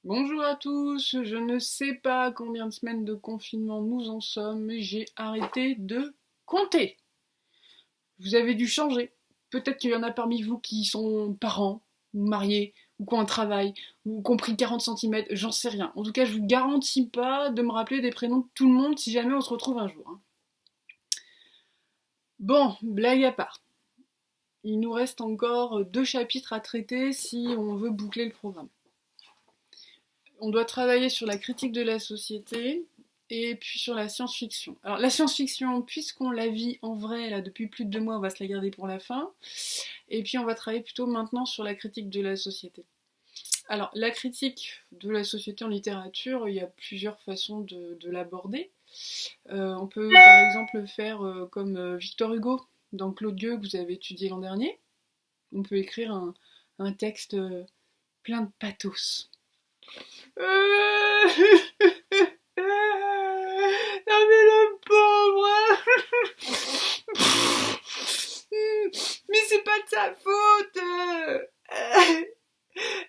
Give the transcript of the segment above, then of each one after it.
Bonjour à tous, je ne sais pas combien de semaines de confinement nous en sommes, mais j'ai arrêté de compter. Vous avez dû changer. Peut-être qu'il y en a parmi vous qui sont parents, ou mariés, ou qui ont un travail, ou qui ont pris 40 centimètres, j'en sais rien. En tout cas, je vous garantis pas de me rappeler des prénoms de tout le monde si jamais on se retrouve un jour, hein. Bon, blague à part. Il nous reste encore 2 chapitres à traiter si on veut boucler le programme. On doit travailler sur la critique de la société et puis sur la science-fiction. Alors la science-fiction, puisqu'on la vit en vrai là depuis plus de 2 mois, on va se la garder pour la fin. Et puis on va travailler plutôt maintenant sur la critique de la société. Alors la critique de la société en littérature, il y a plusieurs façons de l'aborder. On peut par exemple faire comme Victor Hugo dans Claude Gueux que vous avez étudié l'an dernier. On peut écrire un texte plein de pathos. Non mais le pauvre. Mais c'est pas de sa faute.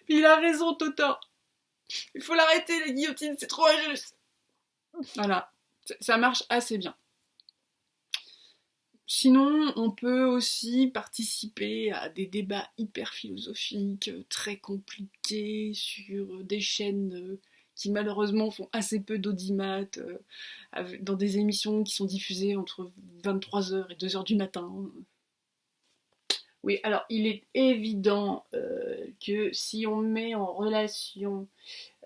Il a raison, Totor. Il faut l'arrêter, la guillotine, c'est trop injuste. Voilà, ça marche assez bien. Sinon, on peut aussi participer à des débats hyper philosophiques, très compliqués, sur des chaînes qui malheureusement font assez peu d'audimat, dans des émissions qui sont diffusées entre 23h et 2h du matin. Oui, alors il est évident que si on met en relation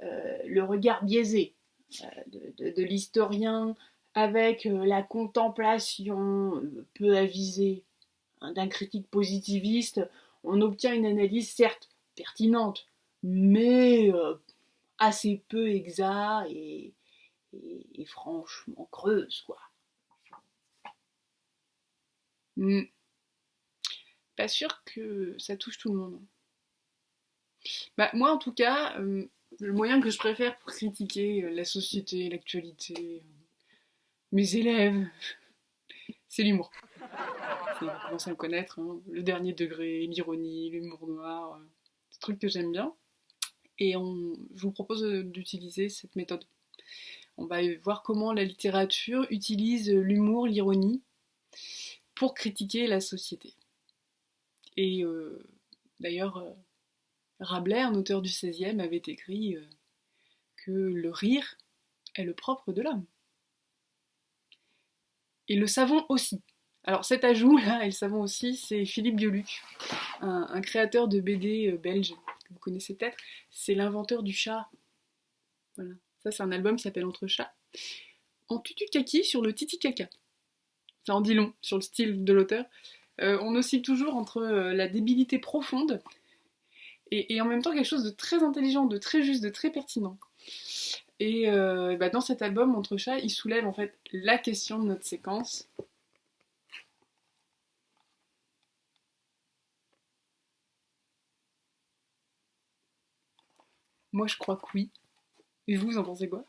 le regard biaisé de l'historien avec la contemplation peu avisée d'un critique positiviste, on obtient une analyse certes pertinente, mais assez peu exacte et franchement creuse, quoi. Mm. Pas sûr que ça touche tout le monde. Bah, moi, en tout cas, le moyen que je préfère pour critiquer la société, l'actualité, mes élèves, c'est l'humour. Vous commencez à me connaître, hein, le dernier degré, l'ironie, l'humour noir, c'est un truc que j'aime bien. Et je vous propose d'utiliser cette méthode. On va voir comment la littérature utilise l'humour, l'ironie pour critiquer la société. Et d'ailleurs, Rabelais, un auteur du XVIe, avait écrit que le rire est le propre de l'homme. Et le savon aussi. Alors cet ajout là, et le savon aussi, c'est Philippe Gueluc, un créateur de BD belge, que vous connaissez peut-être. C'est l'inventeur du chat. Voilà. Ça, c'est un album qui s'appelle Entre chats. En tutu kaki sur le titi caca. Ça en dit long sur le style de l'auteur. On oscille toujours entre la débilité profonde et en même temps quelque chose de très intelligent, de très juste, de très pertinent. Et dans cet album, Entre chats, il soulève en fait la question de notre séquence. Moi, je crois que oui. Et vous en pensez quoi?